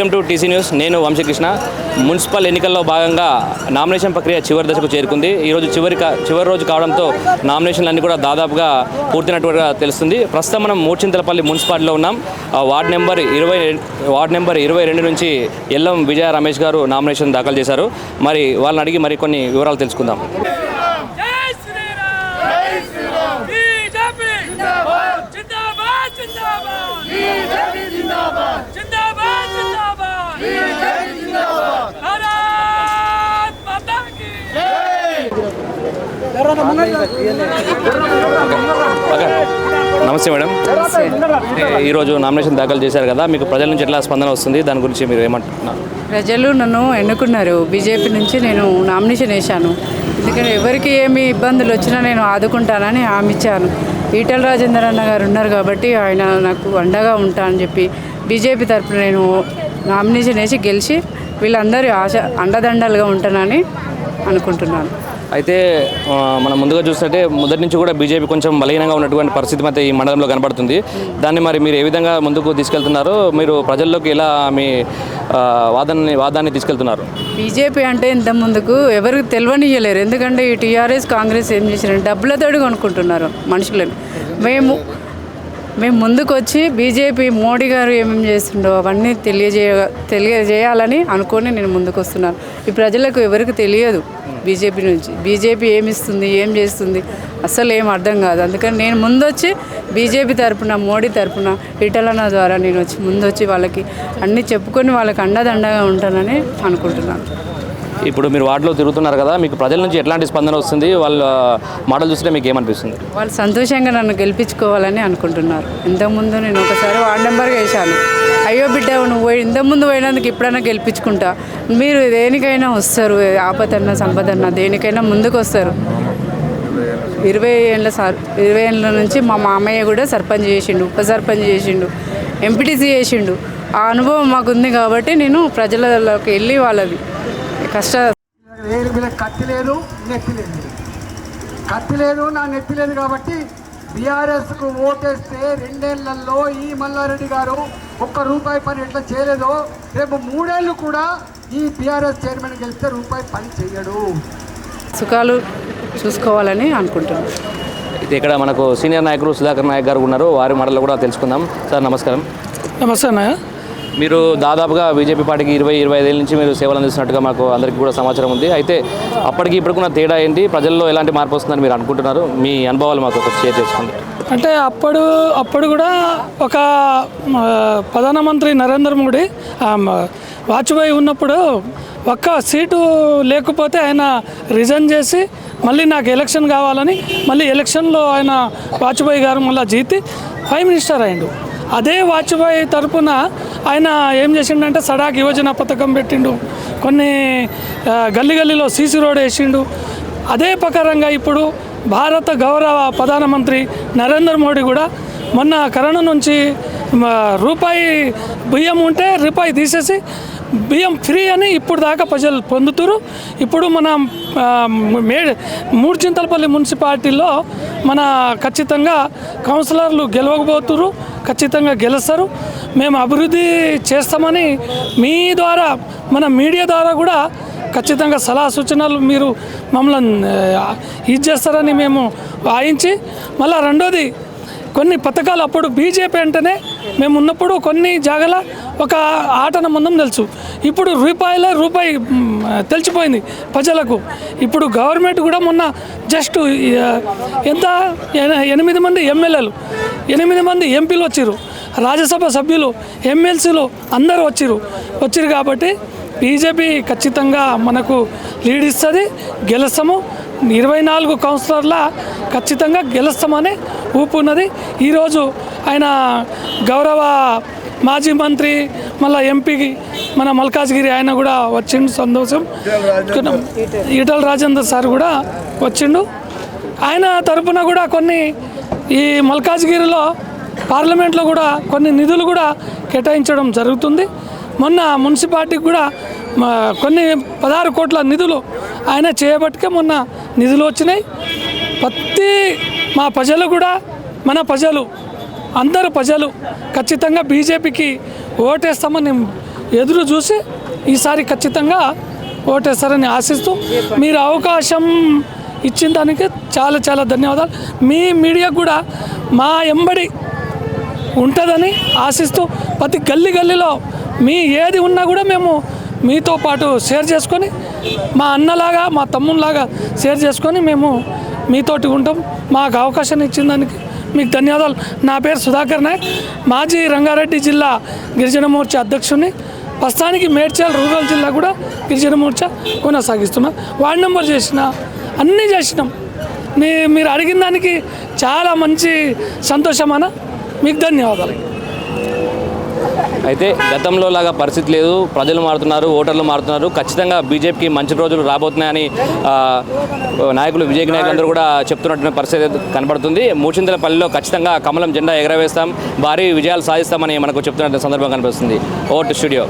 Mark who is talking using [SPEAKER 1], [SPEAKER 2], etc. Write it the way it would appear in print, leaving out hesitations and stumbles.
[SPEAKER 1] Welcome to TC news. నేను Vamsikrishna. Municipal ఎన్నికల్లో భాగంగా నామినేషన్ ప్రక్రియ చివరి దశకు చేరుకుంది. ఈరోజు చివరి రోజు కావడంతో నామినేషన్లన్నీ కూడా దాదాపుగా పూర్తినట్టుగా తెలుస్తుంది. ప్రస్తుతం మనం మూర్చింతలపల్లి మున్సిపాలిటీలో ఉన్నాం. వార్డ్ నెంబర్ 22 నుంచి ఎల్లం విజయ రమేష్ గారు నామినేషన్ దాఖలు చేశారు. మరి వాళ్ళని అడిగి మరికొన్ని వివరాలు తెలుసుకుందాం. నమస్తే మేడం. ఈరోజు నామినేషన్ దాఖలు చేశారు కదా, మీకు ప్రజల నుంచి ఎట్లా స్పందన వస్తుంది, దాని గురించి మీరు ఏమంటున్నారు?
[SPEAKER 2] ప్రజలు నన్ను ఎన్నుకున్నారు. బీజేపీ నుంచి నేను నామినేషన్ వేశాను. ఎందుకంటే ఎవరికి ఏమి ఇబ్బందులు వచ్చినా నేను ఆదుకుంటానని హామీ ఇచ్చాను. ఈటెల రాజేందర్ అన్న గారు ఉన్నారు కాబట్టి ఆయన నాకు అండగా ఉంటా అని చెప్పి బీజేపీ తరఫున నేను నామినేషన్ వేసి గెలిచి వీళ్ళందరూ అండదండలుగా ఉంటానని అనుకుంటున్నాను.
[SPEAKER 1] అయితే మనం ముందుగా చూస్తుంటే మొదటి నుంచి కూడా బీజేపీ కొంచెం బలహీనంగా ఉన్నటువంటి పరిస్థితి అయితే ఈ మండలంలో కనబడుతుంది. దాన్ని మరి మీరు ఏ విధంగా ముందుకు తీసుకెళ్తున్నారు? మీరు ప్రజల్లోకి ఎలా మీ వాదాన్ని తీసుకెళ్తున్నారు?
[SPEAKER 2] బీజేపీ అంటే ఇంత ముందుకు ఎవరికి తెలియనియలేరు. ఎందుకంటే ఈ టీఆర్ఎస్ కాంగ్రెస్ ఏం చేసినారు, డబ్బులతోటి కొనుక్కుంటున్నారు మనుషులను. మేము ముందుకు వచ్చి బీజేపీ మోడీ గారు ఏమేమి చేస్తుండో అవన్నీ తెలియజేయాలని అనుకొని నేను ముందుకు వస్తున్నాను. ఈ ప్రజలకు ఎవరికి తెలియదు బీజేపీ నుంచి. బీజేపీ ఏమిస్తుంది, ఏం చేస్తుంది అస్సలు ఏం అర్థం కాదు. అందుకని నేను ముందొచ్చి బీజేపీ తరఫున, మోడీ తరఫున, ఈటెలన్న ద్వారా నేను ముందొచ్చి వాళ్ళకి అన్నీ చెప్పుకొని వాళ్ళకి అండదండగా ఉంటానని అనుకుంటున్నాను.
[SPEAKER 1] ఇప్పుడు మీరు వార్డులో తిరుగుతున్నారు కదా, మీకు ప్రజల నుంచి ఎట్లాంటి స్పందన వస్తుంది? వాళ్ళ మాటలు చూస్తే మీకు ఏమనిపిస్తుంది?
[SPEAKER 2] వాళ్ళు సంతోషంగా నన్ను గెలిపించుకోవాలని అనుకుంటున్నారు. ఇంతకుముందు నేను ఒకసారి వార్డు నెంబర్గా వేశాను. అయ్యో బిడ్డ, నువ్వు ఇంతకుముందు పోయినందుకు ఎప్పుడైనా గెలిపించుకుంటా, మీరు దేనికైనా వస్తారు, ఆపదన్నా సంపదన్నా దేనికైనా ముందుకు వస్తారు. 20 ఏళ్ళ నుంచి మా మామయ్య కూడా సర్పంచ్ చేసిండు, ఉప సర్పంచ్ చేసిండు, ఎంపీటీసీ చేసిండు. ఆ అనుభవం మాకుంది కాబట్టి నేను ప్రజలలోకి వెళ్ళి వాళ్ళది
[SPEAKER 3] కత్తి లేదు, నా నెత్తి లేదు కాబట్టి బీఆర్ఎస్కు ఓటేస్తే 2 ఏళ్లలో ఈ మల్లారెడ్డి గారు ₹1 పని ఎట్లా చేయలేదో రేపు 3 ఏళ్ళు కూడా ఈ బీఆర్ఎస్ చైర్మన్ గెలిస్తే రూపాయి పని చేయడు.
[SPEAKER 2] సుఖాలు చూసుకోవాలని అనుకుంటున్నాను.
[SPEAKER 1] ఇది ఇక్కడ మనకు సీనియర్ నాయకులు సుధాకర్ నాయక్ గారు ఉన్నారు. వారి మాటలు కూడా తెలుసుకుందాం. సార్ నమస్కారం.
[SPEAKER 4] నమస్తే అన్నయ్య.
[SPEAKER 1] మీరు దాదాపుగా బీజేపీ పార్టీకి 20-25 ఏళ్ళ నుంచి మీరు సేవలు అందిస్తున్నట్టుగా మాకు అందరికీ కూడా సమాచారం ఉంది. అయితే అప్పటికి ఇప్పటికున్న తేడా ఏంటి, ప్రజల్లో ఎలాంటి మార్పు వస్తుందని మీరు అనుకుంటున్నారు? మీ అనుభవాలు మాకు ఒక షేర్ చేసుకోండి.
[SPEAKER 4] అంటే అప్పుడు కూడా ఒక ప్రధానమంత్రి నరేంద్ర మోడీ వాజ్పేయి ఉన్నప్పుడు ఒక్క సీటు లేకపోతే ఆయన రిజైన్ చేసి మళ్ళీ నాకు ఎలక్షన్ కావాలని మళ్ళీ ఎలక్షన్లో ఆయన వాజ్పేయి గారు మళ్ళీ జీతి ప్రైమ్ మినిస్టర్ అయ్యిండు. అదే వాజ్పేయి తరఫున ఆయన ఏం చేసిండంటే సడాక్ యోజన పథకం పెట్టిండు, కొన్ని గల్లీలో సీసీ రోడ్ వేసిండు. అదే ప్రకారంగా ఇప్పుడు భారత గౌరవ ప్రధానమంత్రి నరేంద్ర మోడీ కూడా మొన్న కరోనా నుంచి రూపాయి బియ్యం ఉంటే రూపాయి తీసేసి బియ్యం ఫ్రీ అని ఇప్పుడు దాకా ప్రజలు పొందుతారు. ఇప్పుడు మన మూర్చింతలపల్లి మున్సిపాలిటీలో మన ఖచ్చితంగా కౌన్సిలర్లు గెలవకపోతున్నారు, ఖచ్చితంగా గెలుస్తారు. మేము అభివృద్ధి చేస్తామని మీ ద్వారా, మన మీడియా ద్వారా కూడా ఖచ్చితంగా సలహా సూచనలు మీరు మమ్మల్ని ఇది చేస్తారని మేము వాయించి, మళ్ళీ రెండోది కొన్ని పథకాలు అప్పుడు బీజేపీ అంటేనే మేము ఉన్నప్పుడు కొన్ని జాగాల ఒక ఆటన మందం తెలుసు. ఇప్పుడు రూపాయి తెలిసిపోయింది ప్రజలకు. ఇప్పుడు గవర్నమెంట్ కూడా మొన్న జస్ట్ ఎంత 8 మంది ఎమ్మెల్యేలు, 8 మంది ఎంపీలు వచ్చారు, రాజ్యసభ సభ్యులు, ఎమ్మెల్సీలు అందరూ వచ్చారు కాబట్టి బీజేపీ ఖచ్చితంగా మనకు లీడ్ ఇస్తుంది, గెలుస్తాము. 24 కౌన్సిలర్ల ఖచ్చితంగా గెలుస్తామని ఊపు ఉన్నది. ఈరోజు ఆయన గౌరవ మాజీ మంత్రి మళ్ళీ ఎంపీకి మన మల్కాజ్గిరి ఆయన కూడా వచ్చిండు, సంతోషం. ఈటెల రాజేందర్ సార్ కూడా వచ్చిండు. ఆయన తరపున కూడా కొన్ని ఈ మల్కాజ్గిరిలో పార్లమెంట్లో కూడా కొన్ని నిధులు కూడా కేటాయించడం జరుగుతుంది. మొన్న మున్సిపాలిటీకి కూడా కొన్ని 16 కోట్ల నిధులు ఆయన చేయబట్టుకే మొన్న నిధులు వచ్చినాయి. ప్రతి మా ప్రజలు కూడా, మన ప్రజలు అందరూ ప్రజలు ఖచ్చితంగా బీజేపీకి ఓటేస్తామని ఎదురు చూసి ఈసారి ఖచ్చితంగా ఓటేస్తారని ఆశిస్తూ మీరు అవకాశం ఇచ్చిన దానికి చాలా చాలా ధన్యవాదాలు. మీ మీడియా కూడా మా ఎంబడి ఉంటుందని ఆశిస్తూ ప్రతి గల్లీలో మీ ఏది ఉన్నా కూడా మేము మీతో పాటు షేర్ చేసుకొని మా అన్నలాగా మా తమ్మునిలాగా షేర్ చేసుకొని మేము మీతోటి ఉంటాం. మాకు అవకాశం ఇచ్చిన దానికి మీకు ధన్యవాదాలు. నా పేరు సుధాకర్ నాయక్, మాజీ రంగారెడ్డి జిల్లా గిరిజన మోర్చా అధ్యక్షుడిని. ప్రస్తుతానికి మేడ్చల్ రూరల్ జిల్లా కూడా గిరిజన మోర్చా కొనసాగిస్తున్నా. వార్డ్ నెంబర్ చేసిన అన్నీ చేసినాం. మీరు అడిగిన దానికి చాలా మంచి సంతోషమాన మీకు ధన్యవాదాలు.
[SPEAKER 1] అయితే గతంలో లాగా పరిస్థితి లేదు. ప్రజలు మారుతున్నారు, ఓటర్లు మారుతున్నారు. ఖచ్చితంగా బీజేపీకి మంచి రోజులు రాబోతున్నాయని నాయకులు విజయ్ నాయకులందరూ కూడా చెప్తున్నటువంటి పరిస్థితి కనబడుతుంది. మూచింతలపల్లిలో ఖచ్చితంగా కమలం జెండా ఎగరవేస్తాం, భారీ విజయాలు సాధిస్తామని మనకు చెప్తున్న సందర్భం కనిపిస్తుంది. Over to studio.